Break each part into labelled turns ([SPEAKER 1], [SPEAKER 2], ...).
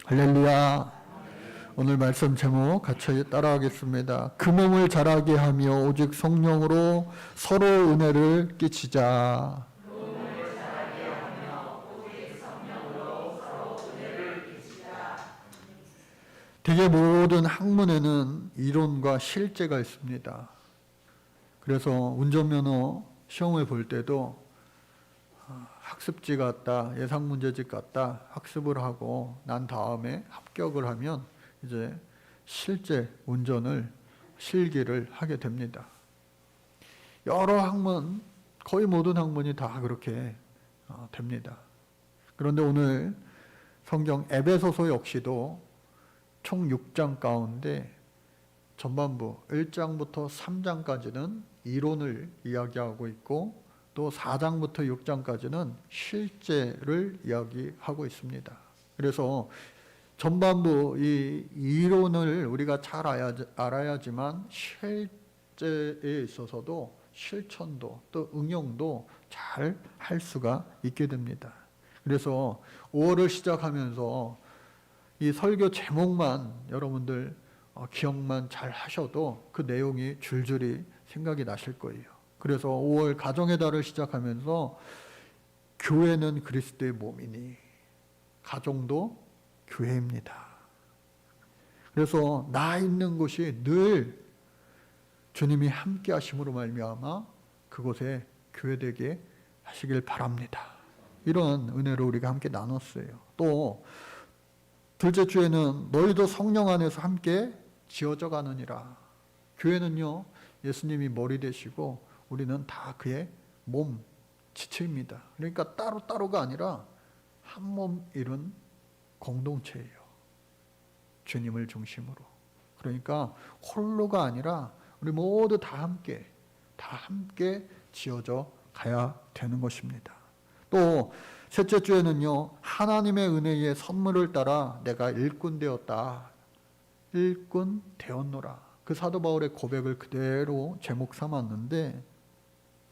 [SPEAKER 1] 할렐루야. 오늘 말씀 제목 같이 따라하겠습니다. 그 몸을 자라게 하며 오직 성령으로 서로 은혜를 끼치자. 대개 모든 학문에는 이론과 실제가 있습니다. 그래서 운전면허 시험을 볼 때도 학습지 같다, 예상문제집 같다 학습을 하고 난 다음에 합격을 하면 이제 실제 운전을 실기를 하게 됩니다. 여러 학문, 거의 모든 학문이 다 그렇게 됩니다. 그런데 오늘 성경 에베소서 역시도 총 6장 가운데 전반부 1장부터 3장까지는 이론을 이야기하고 있고 또 4장부터 6장까지는 실제를 이야기하고 있습니다. 그래서 전반부 이 이론을 우리가 잘 알아야지만 실제에 있어서도 실천도 또 응용도 잘 할 수가 있게 됩니다. 그래서 5월을 시작하면서 이 설교 제목만 여러분들 기억만 잘 하셔도 그 내용이 줄줄이 생각이 나실 거예요. 그래서 5월 가정의 달을 시작하면서 교회는 그리스도의 몸이니 가정도 교회입니다. 그래서 나 있는 곳이 늘 주님이 함께 하심으로 말미암아 그곳에 교회되게 하시길 바랍니다. 이런 은혜로 우리가 함께 나눴어요. 또 둘째 주에는 너희도 성령 안에서 함께 지어져 가느니라. 교회는요 예수님이 머리 되시고 우리는 다 그의 몸, 지체입니다. 그러니까 따로따로가 아니라 한 몸 이룬 공동체예요. 주님을 중심으로. 그러니까 홀로가 아니라 우리 모두 다 함께 지어져 가야 되는 것입니다. 또 셋째 주에는요 하나님의 은혜의 선물을 따라 내가 일꾼 되었다. 일꾼 되었노라. 그 사도 바울의 고백을 그대로 제목 삼았는데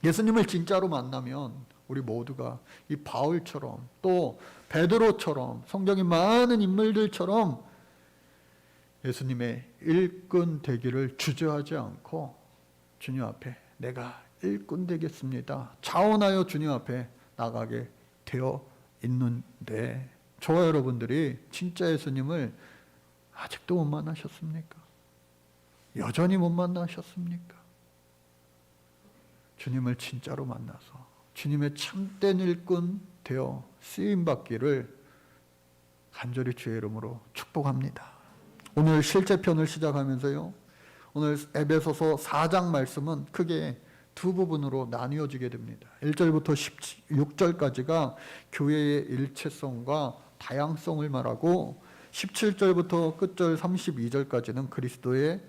[SPEAKER 1] 예수님을 진짜로 만나면 우리 모두가 이 바울처럼 또 베드로처럼 성경의 많은 인물들처럼 예수님의 일꾼 되기를 주저하지 않고 주님 앞에 내가 일꾼 되겠습니다. 자원하여 주님 앞에 나가게 되어 있는데 저와 여러분들이 진짜 예수님을 아직도 못 만나셨습니까? 여전히 못 만나셨습니까? 주님을 진짜로 만나서 주님의 참된 일꾼 되어 쓰임받기를 간절히 주의 이름으로 축복합니다. 오늘 실제편을 시작하면서요. 오늘 에베소서 4장 말씀은 크게 두 부분으로 나뉘어지게 됩니다. 1절부터 16절까지가 교회의 일체성과 다양성을 말하고 17절부터 끝절 32절까지는 그리스도의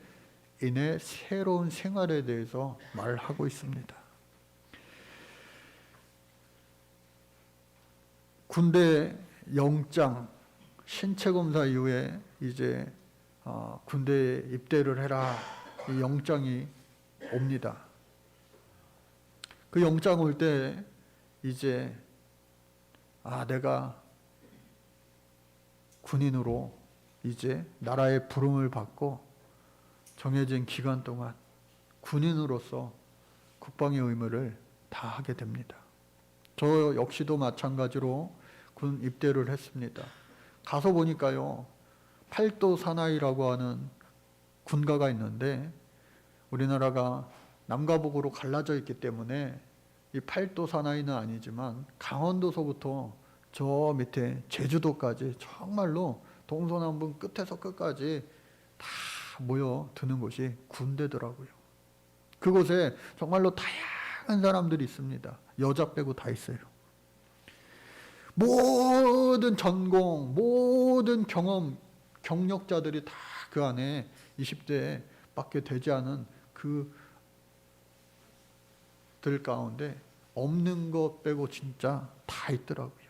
[SPEAKER 1] 인의 새로운 생활에 대해서 말하고 있습니다. 군대 영장 신체 검사 이후에 이제 군대에 입대를 해라 이 영장이 옵니다. 그 영장 올 때 이제 내가 군인으로 이제 나라의 부름을 받고 정해진 기간 동안 군인으로서 국방의 의무를 다하게 됩니다. 저 역시도 마찬가지로 군 입대를 했습니다. 가서 보니까요. 팔도 사나이라고 하는 군가가 있는데 우리나라가 남과 북으로 갈라져 있기 때문에 이 팔도 사나이는 아니지만 강원도서부터 저 밑에 제주도까지 정말로 동서남북 끝에서 끝까지 다 모여드는 곳이 군대더라고요. 그곳에 정말로 다양한 사람들이 있습니다. 여자 빼고 다 있어요. 모든 전공, 모든 경험, 경력자들이 다 그 안에 20대 밖에 되지 않은 그들 가운데 없는 것 빼고 진짜 다 있더라고요.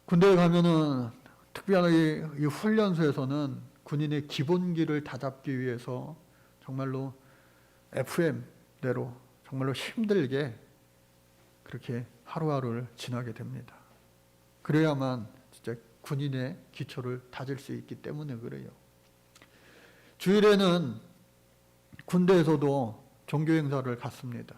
[SPEAKER 1] 군대에 가면은 특별히 이 훈련소에서는 군인의 기본기를 다잡기 위해서 정말로 FM대로 정말로 힘들게 그렇게 하루하루를 지나게 됩니다. 그래야만 진짜 군인의 기초를 다질 수 있기 때문에 그래요. 주일에는 군대에서도 종교 행사를 갖습니다.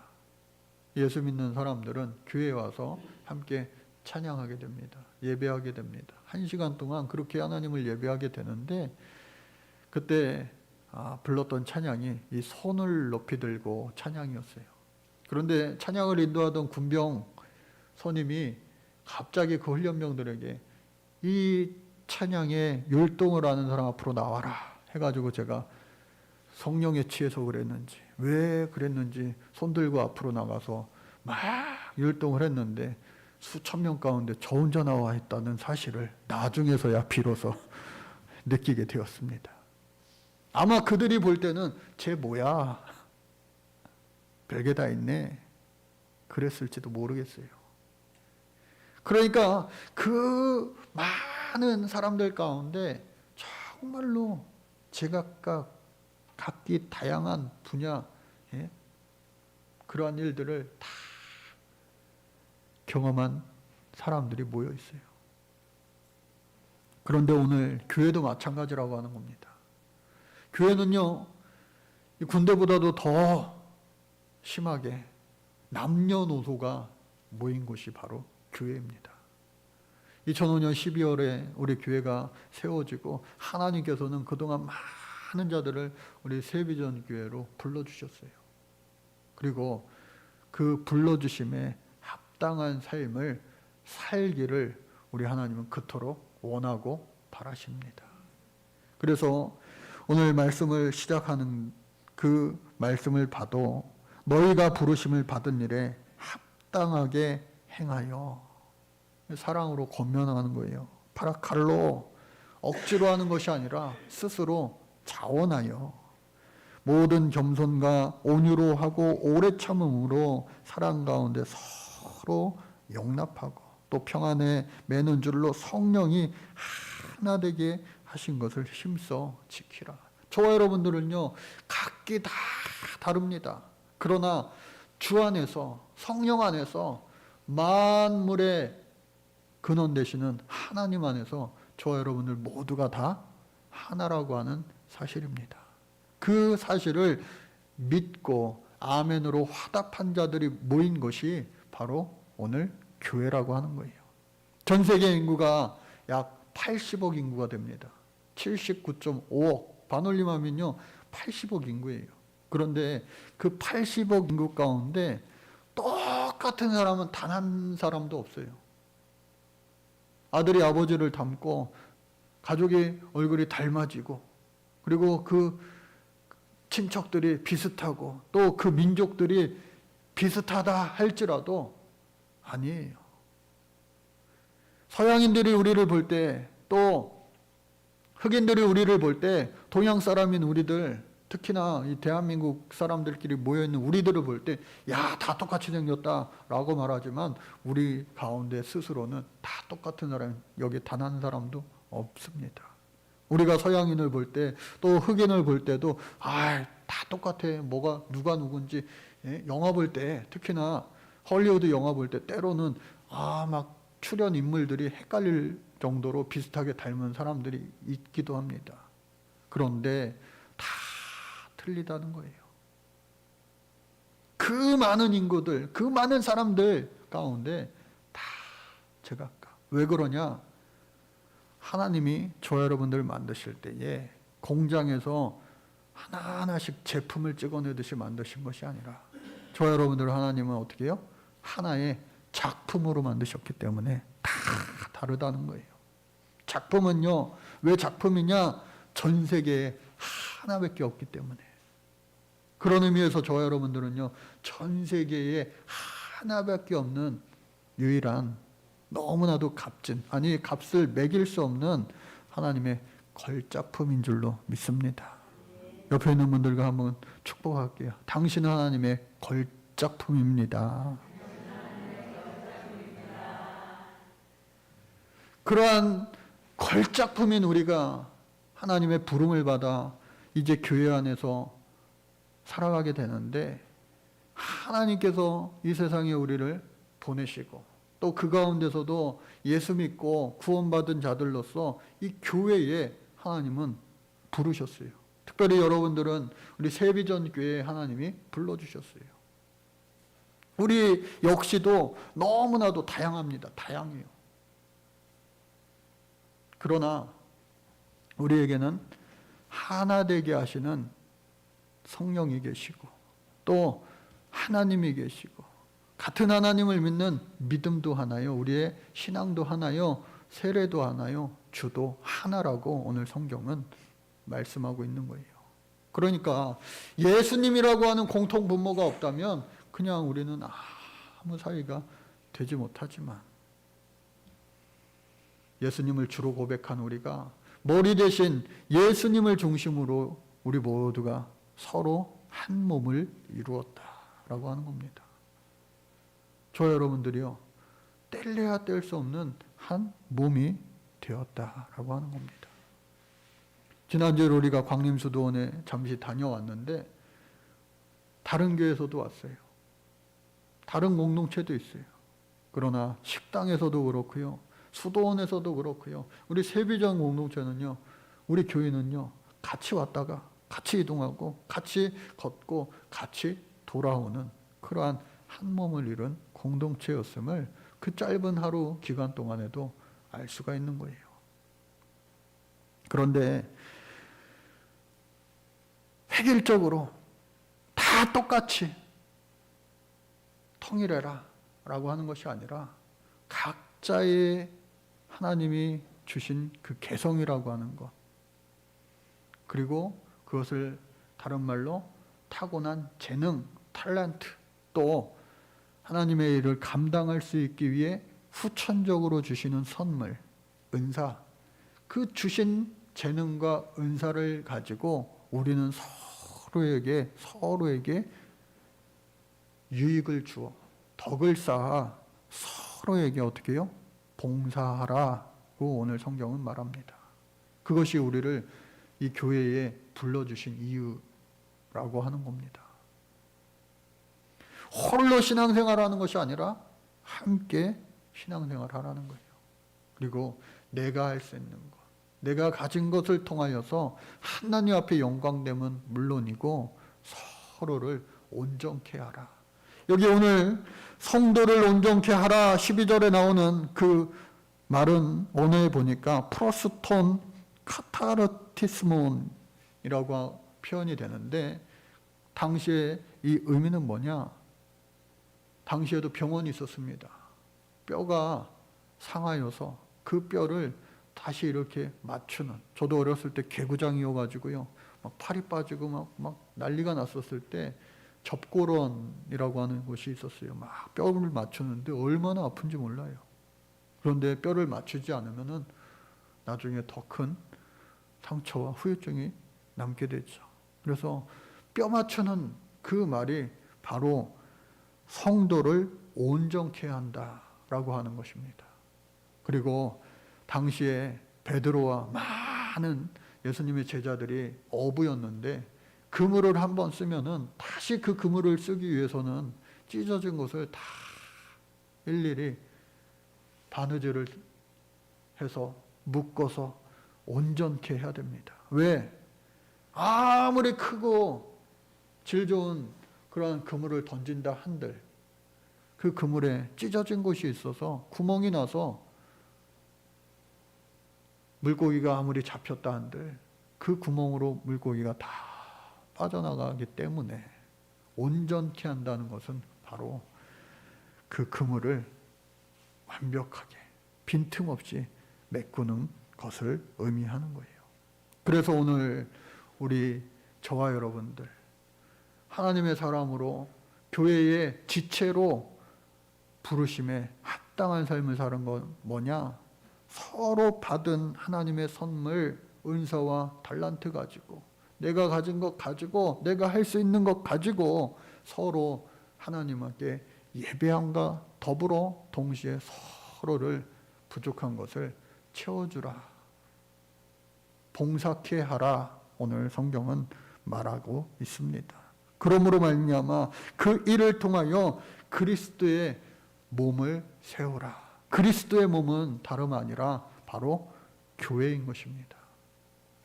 [SPEAKER 1] 예수 믿는 사람들은 교회에 와서 함께 찬양하게 됩니다. 예배하게 됩니다. 1시간 동안 그렇게 하나님을 예배하게 되는데, 그때 불렀던 찬양이 이 손을 높이 들고 찬양이었어요. 그런데 찬양을 인도하던 군병 선임이 갑자기 그 훈련병들에게 이 찬양에 율동을 하는 사람 앞으로 나와라 해가지고, 제가 성령에 취해서 그랬는지 왜 그랬는지 손 들고 앞으로 나가서 막 율동을 했는데 수천 명 가운데 저 혼자 나와 있다는 사실을 나중에서야 비로소 느끼게 되었습니다. 아마 그들이 볼 때는 쟤 뭐야, 별게 다 있네, 그랬을지도 모르겠어요. 그러니까 그 많은 사람들 가운데 정말로 제각각 각기 다양한 분야, 그러한 일들을 다 경험한 사람들이 모여 있어요. 그런데 오늘 교회도 마찬가지라고 하는 겁니다. 교회는요, 이 군대보다도 더 심하게 남녀노소가 모인 곳이 바로 교회입니다. 2005년 12월에 우리 교회가 세워지고, 하나님께서는 그동안 많은 자들을 우리 새비전 교회로 불러주셨어요. 그리고 그 불러주심에 합당한 삶을 살기를 우리 하나님은 그토록 원하고 바라십니다. 그래서 오늘 말씀을 시작하는 그 말씀을 봐도 너희가 부르심을 받은 일에 합당하게 행하여, 사랑으로 권면하는 거예요. 파라칼로, 억지로 하는 것이 아니라 스스로 자원하여 모든 겸손과 온유로 하고 오래 참음으로 사랑 가운데 서로 용납하고 또 평안에 매는 줄로 성령이 하나 되게 하신 것을 힘써 지키라. 저와 여러분들은요, 각기 다 다릅니다. 그러나 주 안에서, 성령 안에서 만물의 근원 되시는 하나님 안에서 저와 여러분들 모두가 다 하나라고 하는 사실입니다. 그 사실을 믿고 아멘으로 화답한 자들이 모인 것이 바로 오늘 교회라고 하는 거예요. 전 세계 인구가 약 80억 인구가 됩니다. 79.5억, 반올림하면요 80억 인구예요. 그런데 그 80억 인구 가운데 똑같은 사람은 단 한 사람도 없어요. 아들이 아버지를 닮고 가족의 얼굴이 닮아지고, 그리고 그 친척들이 비슷하고 또 그 민족들이 비슷하다 할지라도 아니에요. 서양인들이 우리를 볼 때, 또 흑인들이 우리를 볼 때, 동양 사람인 우리들, 특히나 이 대한민국 사람들끼리 모여있는 우리들을 볼 때, 야, 다 똑같이 생겼다라고 말하지만 우리 가운데 스스로는 다 똑같은 사람이 여기 단 한 사람도 없습니다. 우리가 서양인을 볼 때, 또 흑인을 볼 때도 다 똑같아, 뭐가 누가 누군지. 영화 볼 때, 특히나 헐리우드 영화 볼 때 때로는 막 출연 인물들이 헷갈릴 정도로 비슷하게 닮은 사람들이 있기도 합니다. 그런데 다 틀리다는 거예요. 그 많은 인구들, 그 많은 사람들 가운데 다 제각각. 왜 그러냐? 하나님이 저와 여러분들을 만드실 때에 공장에서 하나하나씩 제품을 찍어내듯이 만드신 것이 아니라, 저와 여러분들을 하나님은 어떻게 해요? 하나의 작품으로 만드셨기 때문에 다 다르다는 거예요. 작품은요, 왜 작품이냐? 전 세계에 하나밖에 없기 때문에. 그런 의미에서 저와 여러분들은요, 전 세계에 하나밖에 없는 유일한, 너무나도 값진, 아니 값을 매길 수 없는 하나님의 걸작품인 줄로 믿습니다. 옆에 있는 분들과 한번 축복할게요. 당신은 하나님의 걸작품입니다. 그러한 걸작품인 우리가 하나님의 부름을 받아 이제 교회 안에서 살아가게 되는데, 하나님께서 이 세상에 우리를 보내시고 또 그 가운데서도 예수 믿고 구원받은 자들로서 이 교회에 하나님은 부르셨어요. 특별히 여러분들은 우리 세비전 교회에 하나님이 불러주셨어요. 우리 역시도 너무나도 다양합니다. 다양해요. 그러나 우리에게는 하나 되게 하시는 성령이 계시고 또 하나님이 계시고 같은 하나님을 믿는 믿음도 하나요. 우리의 신앙도 하나요. 세례도 하나요. 주도 하나라고 오늘 성경은 말씀하고 있는 거예요. 그러니까 예수님이라고 하는 공통 분모가 없다면 그냥 우리는 아무 사이가 되지 못하지만 예수님을 주로 고백한 우리가 머리 대신 예수님을 중심으로 우리 모두가 서로 한 몸을 이루었다라고 하는 겁니다. 저 여러분들이요, 뗄래야 뗄 수 없는 한 몸이 되었다라고 하는 겁니다. 지난주에 우리가 광림수도원에 잠시 다녀왔는데 다른 교회에서도 왔어요. 다른 공동체도 있어요. 그러나 식당에서도 그렇고요, 수도원에서도 그렇고요, 우리 세비전 공동체는요, 우리 교회는요, 같이 왔다가 같이 이동하고 같이 걷고 같이 돌아오는 그러한 한 몸을 이룬 공동체였음을 그 짧은 하루 기간 동안에도 알 수가 있는 거예요. 그런데 획일적으로 다 똑같이 통일해라 라고 하는 것이 아니라 각자의 하나님이 주신 그 개성이라고 하는 것, 그리고 그것을 다른 말로 타고난 재능, 탤런트, 또 하나님의 일을 감당할 수 있기 위해 후천적으로 주시는 선물, 은사, 그 주신 재능과 은사를 가지고 우리는 서로에게 유익을 주어 덕을 쌓아 서로에게 어떻게 해요? 봉사하라고 오늘 성경은 말합니다. 그것이 우리를 이 교회에 불러주신 이유라고 하는 겁니다. 홀로 신앙생활하는 것이 아니라 함께 신앙생활하라는 거예요. 그리고 내가 할 수 있는 것, 내가 가진 것을 통하여서 하나님 앞에 영광됨은 물론이고 서로를 온전케 하라. 여기 오늘 성도를 온전케 하라 12절에 나오는 그 말은 오늘 보니까 프로스톤 카타르티스몬이라고 표현이 되는데, 당시에 이 의미는 뭐냐? 당시에도 병원이 있었습니다. 뼈가 상하여서 그 뼈를 다시 이렇게 맞추는, 저도 어렸을 때 개구장이어가지고요, 막 팔이 빠지고 막 난리가 났었을 때 접고런이라고 하는 곳이 있었어요. 막 뼈를 맞추는데 얼마나 아픈지 몰라요. 그런데 뼈를 맞추지 않으면은 나중에 더 큰 상처와 후유증이 남게 되죠. 그래서 뼈 맞추는 그 말이 바로 성도를 온전케 한다라고 하는 것입니다. 그리고 당시에 베드로와 많은 예수님의 제자들이 어부였는데 그물을 한번 쓰면은 다시 그 그물을 쓰기 위해서는 찢어진 것을 다 일일이 바느질을 해서 묶어서 온전케 해야 됩니다. 왜? 아무리 크고 질 좋은 그러한 그물을 던진다 한들 그 그물에 찢어진 곳이 있어서 구멍이 나서 물고기가 아무리 잡혔다 한들 그 구멍으로 물고기가 다 빠져나가기 때문에 온전케 한다는 것은 바로 그 그물을 완벽하게 빈틈없이 메꾸는 것을 의미하는 거예요. 그래서 오늘 우리 저와 여러분들 하나님의 사람으로 교회의 지체로 부르심에 합당한 삶을 사는 건 뭐냐? 서로 받은 하나님의 선물, 은사와 달란트 가지고 내가 가진 것 가지고 내가 할 수 있는 것 가지고 서로 하나님께 예배함과 더불어 동시에 서로를 부족한 것을 채워주라, 봉사케 하라, 오늘 성경은 말하고 있습니다. 그러므로 말미암아 그 일을 통하여 그리스도의 몸을 세우라. 그리스도의 몸은 다름 아니라 바로 교회인 것입니다.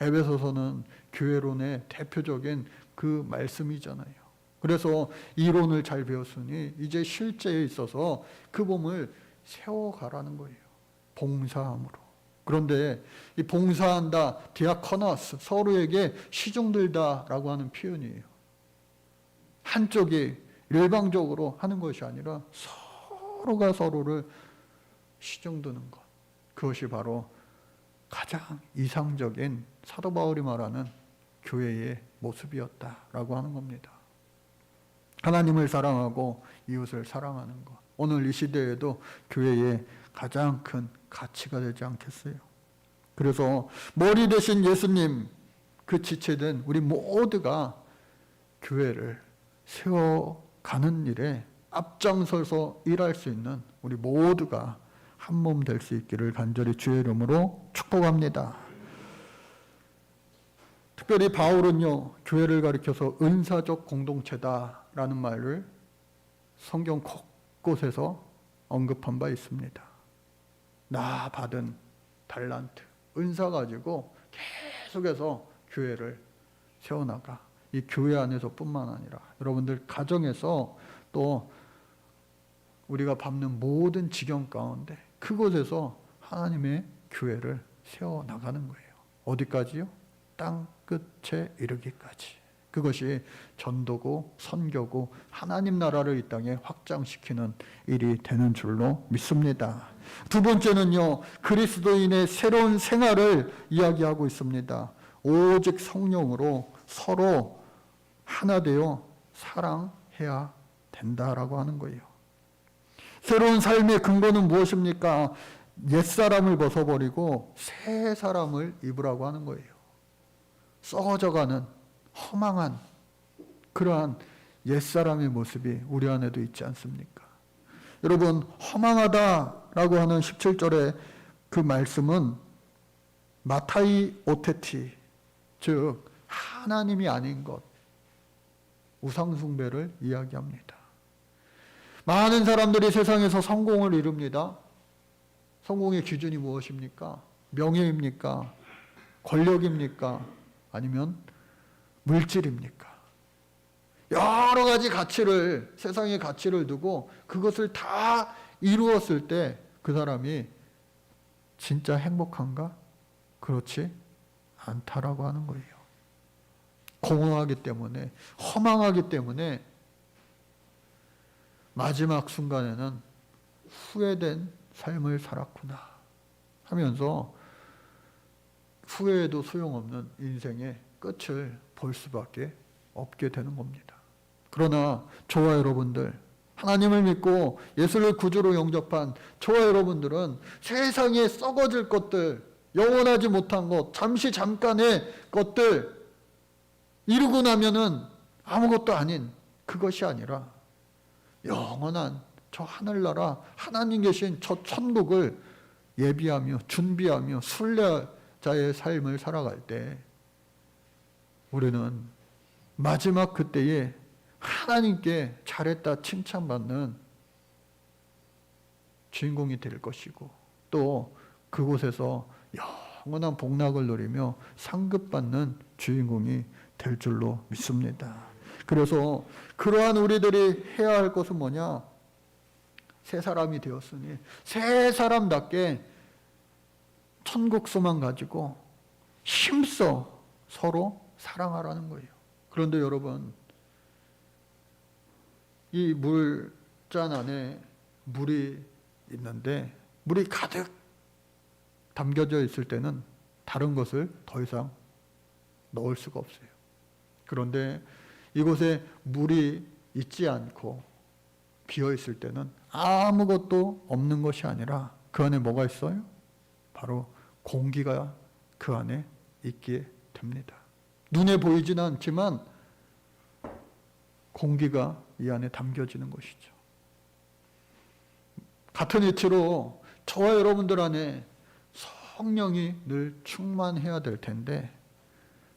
[SPEAKER 1] 에베소서는 교회론의 대표적인 그 말씀이잖아요. 그래서 이론을 잘 배웠으니 이제 실제에 있어서 그 몸을 세워가라는 거예요. 봉사함으로. 그런데 이 봉사한다, 디아코노스, 서로에게 시중들다라고 하는 표현이에요. 한쪽이 일방적으로 하는 것이 아니라 서로가 서로를 시중드는 것. 그것이 바로 가장 이상적인 사도 바울이 말하는 교회의 모습이었다라고 하는 겁니다. 하나님을 사랑하고 이웃을 사랑하는 것. 오늘 이 시대에도 교회의 가장 큰 가치가 되지 않겠어요? 그래서 머리 대신 예수님, 그 지체된 우리 모두가 교회를 세워가는 일에 앞장서서 일할 수 있는 우리 모두가 한 몸 될 수 있기를 간절히 주의 이름으로 축복합니다. 특별히 바울은요, 교회를 가리켜서 은사적 공동체다라는 말을 성경 곳곳에서 언급한 바 있습니다. 나 받은 달란트, 은사 가지고 계속해서 교회를 세워나가. 이 교회 안에서뿐만 아니라 여러분들 가정에서 또 우리가 밟는 모든 지경 가운데 그곳에서 하나님의 교회를 세워나가는 거예요. 어디까지요? 땅 끝에 이르기까지. 그것이 전도고 선교고 하나님 나라를 이 땅에 확장시키는 일이 되는 줄로 믿습니다. 두 번째는요, 그리스도인의 새로운 생활을 이야기하고 있습니다. 오직 성령으로 서로 하나 되어 사랑해야 된다라고 하는 거예요. 새로운 삶의 근거는 무엇입니까? 옛사람을 벗어버리고 새 사람을 입으라고 하는 거예요. 썩어져가는 허망한 그러한 옛사람의 모습이 우리 안에도 있지 않습니까? 여러분, 허망하다라고 하는 17절의 그 말씀은 마타이 오테티, 즉 하나님이 아닌 것, 우상숭배를 이야기합니다. 많은 사람들이 세상에서 성공을 이룹니다. 성공의 기준이 무엇입니까? 명예입니까? 권력입니까? 아니면 물질입니까? 여러 가지 가치를, 세상의 가치를 두고 그것을 다 이루었을 때 그 사람이 진짜 행복한가? 그렇지 않다라고 하는 거예요. 공허하기 때문에, 허망하기 때문에 마지막 순간에는 후회된 삶을 살았구나 하면서 후회해도 소용없는 인생의 끝을 볼 수밖에 없게 되는 겁니다. 그러나 저와 여러분들, 하나님을 믿고 예수를 구주로 영접한 저와 여러분들은 세상에 썩어질 것들, 영원하지 못한 것, 잠깐의 것들 이루고 나면은 아무것도 아닌 그것이 아니라 영원한 저 하늘나라, 하나님 계신 저 천국을 예비하며 준비하며 순례자의 삶을 살아갈 때 우리는 마지막 그때에 하나님께 잘했다 칭찬받는 주인공이 될 것이고, 또 그곳에서 영원한 복락을 누리며 상급받는 주인공이 될 줄로 믿습니다. 그래서 그러한 우리들이 해야 할 것은 뭐냐? 새 사람이 되었으니 새 사람답게 천국 소망 가지고 힘써 서로 사랑하라는 거예요. 그런데 여러분, 이 물잔 안에 물이 있는데 물이 가득 담겨져 있을 때는 다른 것을 더 이상 넣을 수가 없어요. 그런데 이곳에 물이 있지 않고 비어 있을 때는 아무것도 없는 것이 아니라 그 안에 뭐가 있어요? 바로 공기가 그 안에 있게 됩니다. 눈에 보이지는 않지만 공기가 이 안에 담겨지는 것이죠. 같은 이치로 저와 여러분들 안에 성령이 늘 충만해야 될 텐데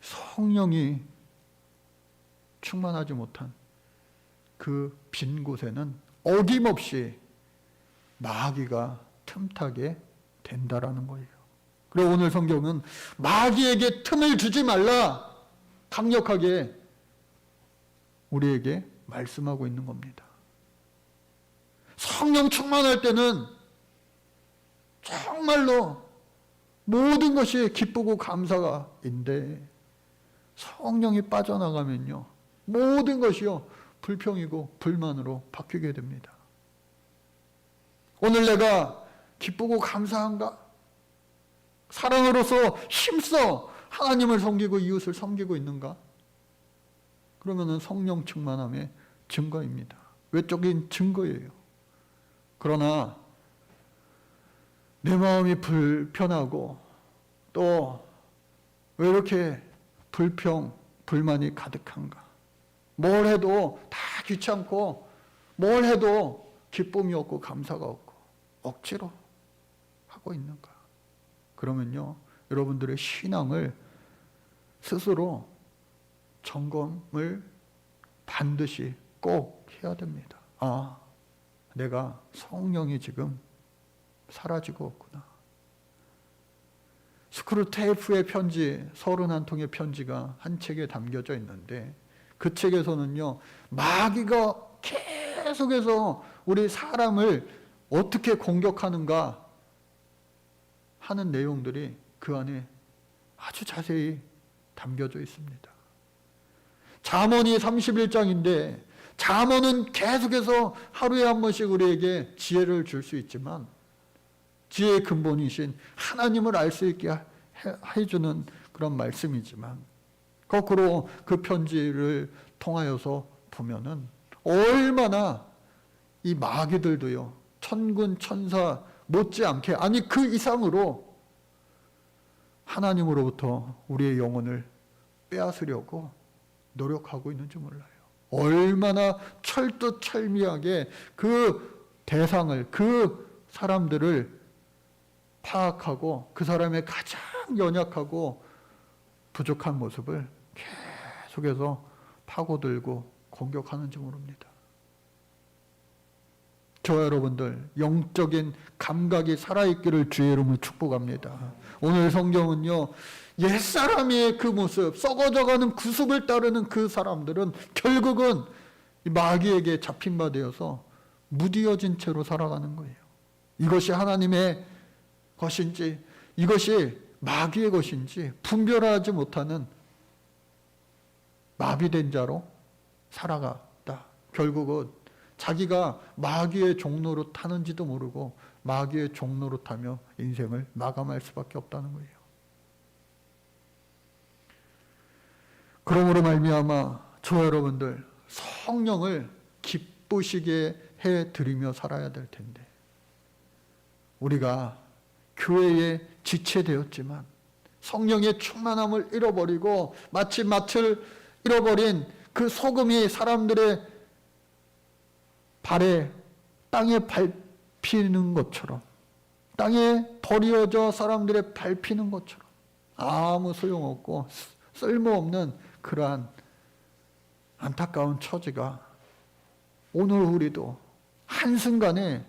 [SPEAKER 1] 성령이 충만하지 못한 그 빈 곳에는 어김없이 마귀가 틈타게 된다라는 거예요. 그리고 오늘 성경은 마귀에게 틈을 주지 말라 강력하게 우리에게 말씀하고 있는 겁니다. 성령 충만할 때는 정말로 모든 것이 기쁘고 감사가인데 성령이 빠져나가면요 모든 것이요 불평이고 불만으로 바뀌게 됩니다. 오늘 내가 기쁘고 감사한가? 사랑으로서 힘써 하나님을 섬기고 이웃을 섬기고 있는가? 그러면은 성령 충만함의 증거입니다. 외적인 증거예요. 그러나 내 마음이 불편하고 또 왜 이렇게 불평, 불만이 가득한가? 뭘 해도 다 귀찮고 뭘 해도 기쁨이 없고 감사가 없고 억지로 하고 있는가? 그러면요 여러분들의 신앙을 스스로 점검을 반드시 꼭 해야 됩니다. 아, 내가 성령이 지금 사라지고 없구나. 스크루테이프의 편지, 31통의 편지가 한 책에 담겨져 있는데 그 책에서는요 마귀가 계속해서 우리 사람을 어떻게 공격하는가 하는 내용들이 그 안에 아주 자세히 담겨져 있습니다. 잠언이 31장인데 잠언은 계속해서 하루에 한 번씩 우리에게 지혜를 줄 수 있지만 지혜의 근본이신 하나님을 알 수 있게 해주는 그런 말씀이지만 거꾸로 그 편지를 통하여서 보면은 얼마나 이 마귀들도요 천군 천사 못지않게 아니 그 이상으로 하나님으로부터 우리의 영혼을 빼앗으려고 노력하고 있는지 몰라요. 얼마나 철두철미하게 그 대상을 그 사람들을 파악하고 그 사람의 가장 연약하고 부족한 모습을 계속해서 파고들고 공격하는지 모릅니다. 저와 여러분들 영적인 감각이 살아있기를 주의 이름으로 축복합니다. 오늘 성경은요 옛사람의 그 모습 썩어져가는 구습을 따르는 그 사람들은 결국은 마귀에게 잡힌 바 되어서 무디어진 채로 살아가는 거예요. 이것이 하나님의 것인지 이것이 마귀의 것인지 분별하지 못하는 마비된 자로 살아갔다. 결국은 자기가 마귀의 종로로 타는지도 모르고 마귀의 종로로 타며 인생을 마감할 수밖에 없다는 거예요. 그러므로 말미암아 저와 여러분들 성령을 기쁘시게 해드리며 살아야 될 텐데 우리가 교회에 지체되었지만 성령의 충만함을 잃어버리고 마치 맏을 잃어버린 그 소금이 사람들의 발에 땅에 밟히는 것처럼 땅에 버려져 사람들의 밟히는 것처럼 아무 소용없고 쓸모없는 그러한 안타까운 처지가 오늘 우리도 한순간에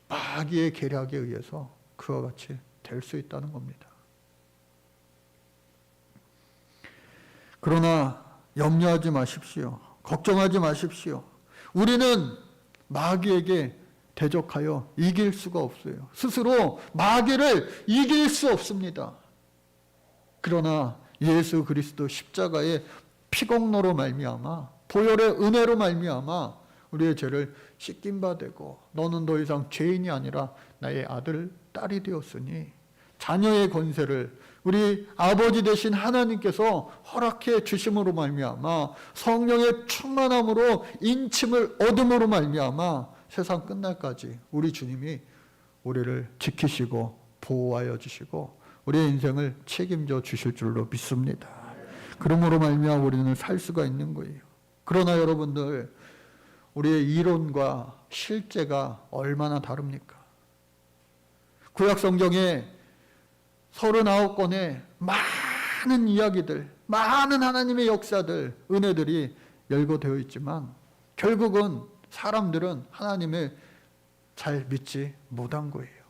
[SPEAKER 1] 마귀의 계략에 의해서 그와 같이 될 수 있다는 겁니다. 그러나 염려하지 마십시오. 걱정하지 마십시오. 우리는 마귀에게 대적하여 이길 수가 없어요. 스스로 마귀를 이길 수 없습니다. 그러나 예수 그리스도 십자가의 피공로로 말미암아 보혈의 은혜로 말미암아 우리의 죄를 씻긴 바 되고 너는 더 이상 죄인이 아니라 나의 아들, 딸이 되었으니 자녀의 권세를 우리 아버지 되신 하나님께서 허락해 주심으로 말미암아 성령의 충만함으로 인침을 얻음으로 말미암아 세상 끝날까지 우리 주님이 우리를 지키시고 보호하여 주시고 우리의 인생을 책임져 주실 줄로 믿습니다. 그러므로 말미암아 우리는 살 수가 있는 거예요. 그러나 여러분들 우리의 이론과 실제가 얼마나 다릅니까? 구약 성경에 39권의 많은 이야기들, 많은 하나님의 역사들, 은혜들이 열거되어 있지만 결국은 사람들은 하나님의 잘 믿지 못한 거예요.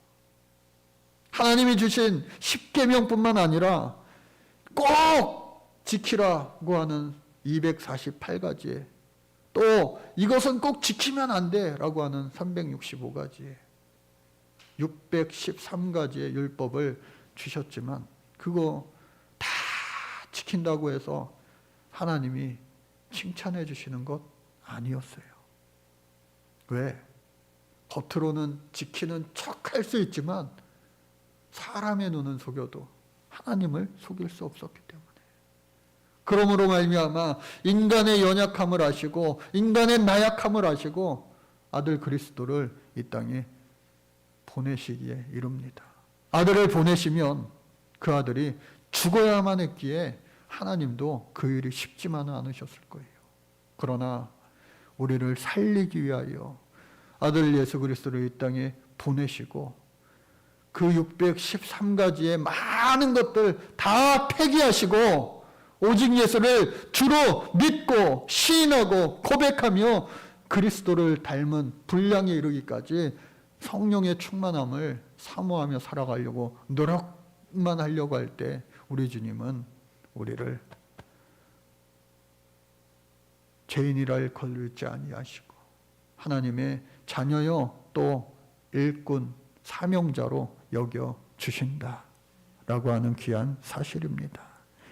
[SPEAKER 1] 하나님이 주신 십계명뿐만 아니라 꼭 지키라고 하는 248가지에 또 이것은 꼭 지키면 안 돼라고 하는 365가지에 613가지의 율법을 주셨지만 그거 다 지킨다고 해서 하나님이 칭찬해 주시는 것 아니었어요. 왜? 겉으로는 지키는 척 할 수 있지만 사람의 눈은 속여도 하나님을 속일 수 없었기 때문에. 그러므로 말미암아 인간의 연약함을 아시고 인간의 나약함을 아시고 아들 그리스도를 이 땅에 보내시기에 이릅니다. 아들을 보내시면 그 아들이 죽어야만 했기에 하나님도 그 일이 쉽지만은 않으셨을 거예요. 그러나 우리를 살리기 위하여 아들 예수 그리스도를 이 땅에 보내시고 그 613가지의 많은 것들 다 폐기하시고 오직 예수를 주로 믿고 시인하고 고백하며 그리스도를 닮은 분량에 이르기까지 성령의 충만함을 사모하며 살아가려고 노력만 하려고 할 때 우리 주님은 우리를 죄인이라 일컬지 아니하시고 하나님의 자녀요 또 일꾼 사명자로 여겨 주신다라고 하는 귀한 사실입니다.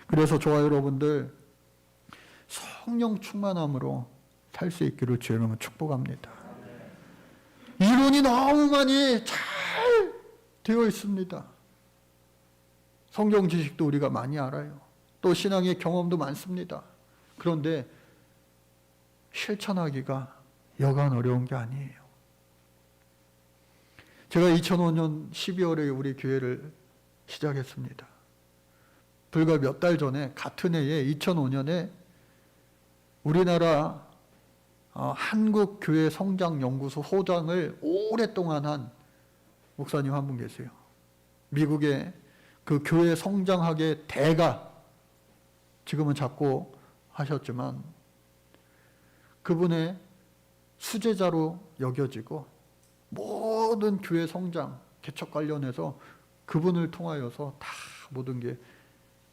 [SPEAKER 1] 그래서 저와 여러분들 성령 충만함으로 살 수 있기를 주의 이름으로 축복합니다. 이론이 너무 많이 잘 되어 있습니다. 성경 지식도 우리가 많이 알아요. 또 신앙의 경험도 많습니다. 그런데 실천하기가 여간 어려운 게 아니에요. 제가 2005년 12월에 우리 교회를 시작했습니다. 불과 몇 달 전에 같은 해에 2005년에 우리나라 한국교회성장연구소 호장을 오랫동안 한 목사님 한 분 계세요. 미국의 그 교회 성장학의 대가, 지금은 작고하셨지만 그분의 수제자로 여겨지고 모든 교회 성장, 개척 관련해서 그분을 통하여서 다 모든 게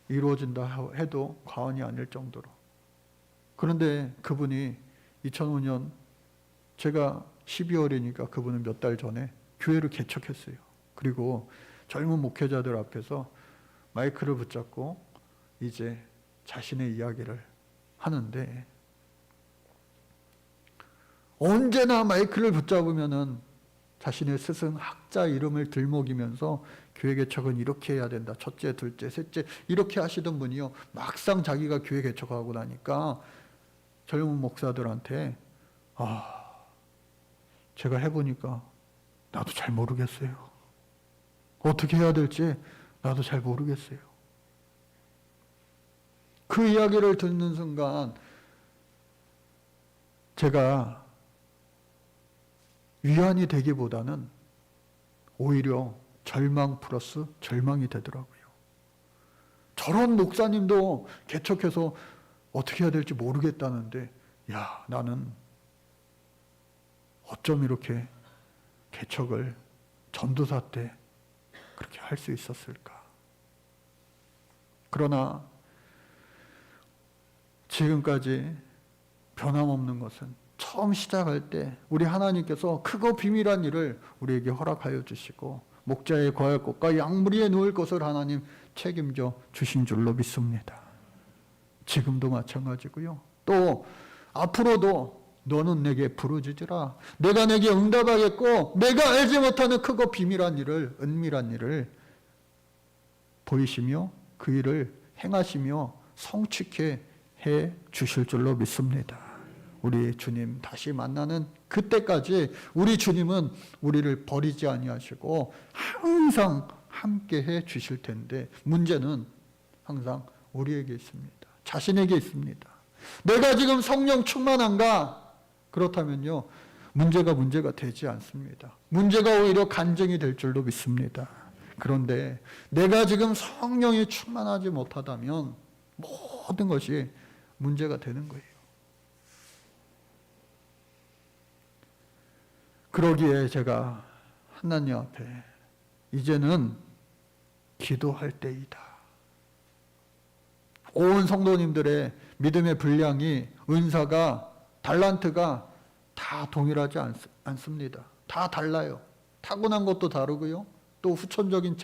[SPEAKER 1] 이루어진다 해도 과언이 아닐 정도로. 그런데 그분이 2005년 제가 12월이니까 그분은 몇 달 전에 교회를 개척했어요. 그리고 젊은 목회자들 앞에서 마이크를 붙잡고 이제 자신의 이야기를 하는데 언제나 마이크를 붙잡으면은 자신의 스승 학자 이름을 들먹이면서 교회 개척은 이렇게 해야 된다. 첫째, 둘째, 셋째 이렇게 하시던 분이요. 막상 자기가 교회 개척하고 나니까 젊은 목사들한테 제가 해보니까 나도 잘 모르겠어요. 어떻게 해야 될지 나도 잘 모르겠어요. 그 이야기를 듣는 순간 제가 위안이 되기보다는 오히려 절망 플러스 절망이 되더라고요. 저런 목사님도 개척해서 어떻게 해야 될지 모르겠다는데 나는 어쩜 이렇게 개척을 전도사 때 그렇게 할 수 있었을까. 그러나 지금까지 변함없는 것은 처음 시작할 때 우리 하나님께서 크고 비밀한 일을 우리에게 허락하여 주시고 목자에 거할 곳과 양무리에 누울 곳을 하나님 책임져 주신 줄로 믿습니다. 지금도 마찬가지고요. 또 앞으로도 너는 내게 부르짖으라. 내가 내게 응답하겠고 내가 알지 못하는 크고 비밀한 일을, 은밀한 일을 보이시며 그 일을 행하시며 성취케 해 주실 줄로 믿습니다. 우리 주님 다시 만나는 그때까지 우리 주님은 우리를 버리지 아니하시고 항상 함께 해 주실 텐데 문제는 항상 우리에게 있습니다. 자신에게 있습니다. 내가 지금 성령 충만한가? 그렇다면요, 문제가 되지 않습니다. 문제가 오히려 간증이 될 줄로 믿습니다. 그런데 내가 지금 성령이 충만하지 못하다면 모든 것이 문제가 되는 거예요. 그러기에 제가 하나님 앞에 이제는 기도할 때이다. 온 성도님들의 믿음의 분량이, 은사가, 달란트가 다 동일하지 않습니다. 다 달라요. 타고난 것도 다르고요. 또 후천적인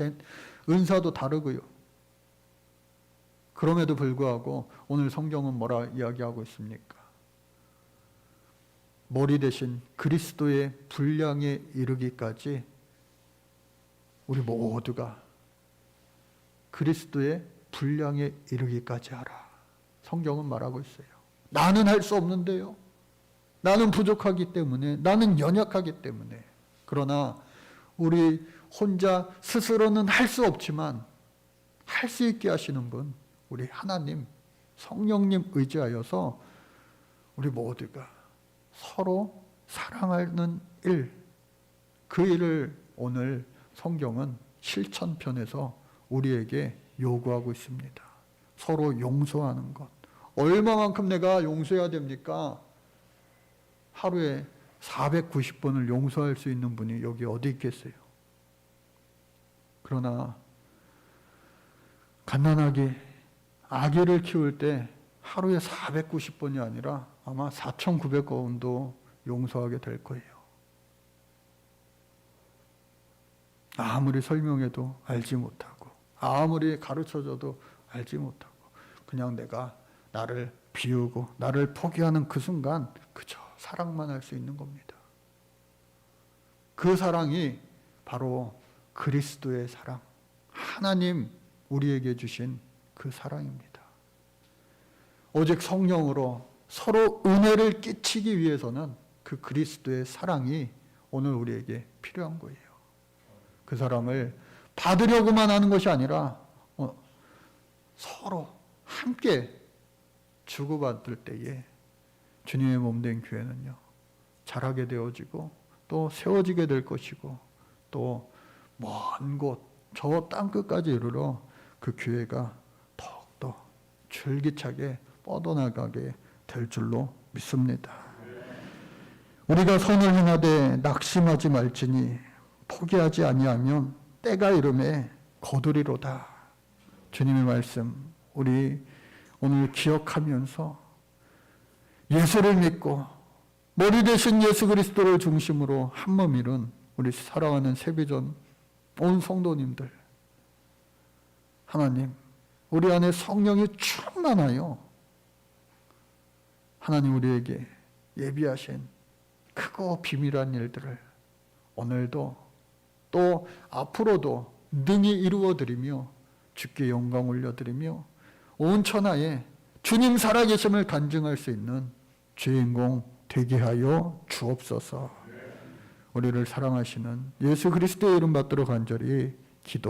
[SPEAKER 1] 은사도 다르고요. 그럼에도 불구하고 오늘 성경은 뭐라 이야기하고 있습니까? 머리 대신 그리스도의 분량에 이르기까지 우리 모두가 그리스도의 분량에 이르기까지 하라. 성경은 말하고 있어요. 나는 할 수 없는데요. 나는 부족하기 때문에, 나는 연약하기 때문에. 그러나 우리 혼자 스스로는 할 수 없지만 할 수 있게 하시는 분, 우리 하나님, 성령님 의지하여서 우리 모두가 서로 사랑하는 일, 그 일을 오늘 성경은 실천편에서 우리에게 요구하고 있습니다. 서로 용서하는 것. 얼마만큼 내가 용서해야 됩니까? 하루에 490번을 용서할 수 있는 분이 여기 어디 있겠어요? 그러나 갓난아기, 아기를 키울 때 하루에 490번이 아니라 아마 4,900번도 용서하게 될 거예요. 아무리 설명해도 알지 못하고, 아무리 가르쳐줘도 알지 못하고, 그냥 내가 나를 비우고 나를 포기하는 그 순간 그저 사랑만 할 수 있는 겁니다. 그 사랑이 바로 그리스도의 사랑, 하나님 우리에게 주신 그 사랑입니다. 오직 성령으로 서로 은혜를 끼치기 위해서는 그 그리스도의 사랑이 오늘 우리에게 필요한 거예요. 그 사랑을 받으려고만 하는 것이 아니라 서로 함께 주고받을 때에 주님의 몸된 교회는요, 자라게 되어지고 또 세워지게 될 것이고, 또 먼 곳, 저 땅끝까지 이르러 그 교회가 더욱더 줄기차게 뻗어나가게 될 줄로 믿습니다. 우리가 선을 행하되 낙심하지 말지니 포기하지 아니하면 때가 이름에 거두리로다. 주님의 말씀 우리 오늘 기억하면서 예수를 믿고 머리 대신 예수 그리스도를 중심으로 한몸 이룬 우리 사랑하는 세비전 온 성도님들, 하나님 우리 안에 성령이 충만하여 하나님 우리에게 예비하신 크고 비밀한 일들을 오늘도 또 앞으로도 능히 이루어드리며 주께 영광 올려드리며 온 천하에 주님 살아계심을 간증할 수 있는 주인공 되게 하여 주옵소서. 우리를 사랑하시는 예수 그리스도의 이름 받들어 간절히 기도